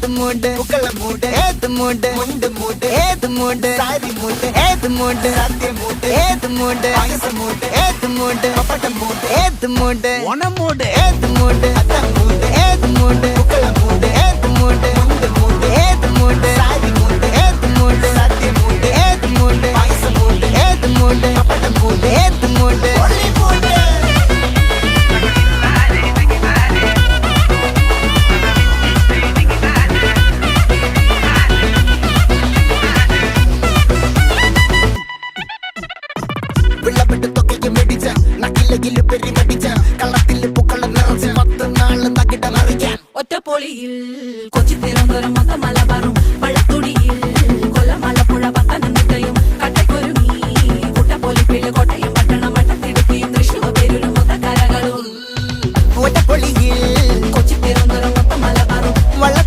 ഏത് മൂട് പുക്കള മൂട് ഏത് മൂട് മുണ്ട് മൂട് ഏത് മൂട് സാരി മൂട് ഏത് മൂട് സത്യ മൂട് ഏത് മൂട് പായസ മൂട് ഏത് മൂട് പപ്പടം മൂട് ഏത് മൂട് ഓണം മൂട് ഏത് മൂട് അത്തം മൂട് ഏത് മൂട് പുക്കള മൂട് ഏത് മൂട് മുണ്ട് മൂട് ഏത് മൂട് സാരി മൂട് ഏത് മൂട് സത്യ മൂട് ഏത് മൂട് പായസ മൂട് ഏത് മൂട് പപ്പടം മൂട് ഏത് മൂട് ഒറ്റപ്പൊളിയിൽ കൊച്ചി തിരുവനന്തപുരം മൊത്തം മലബാറും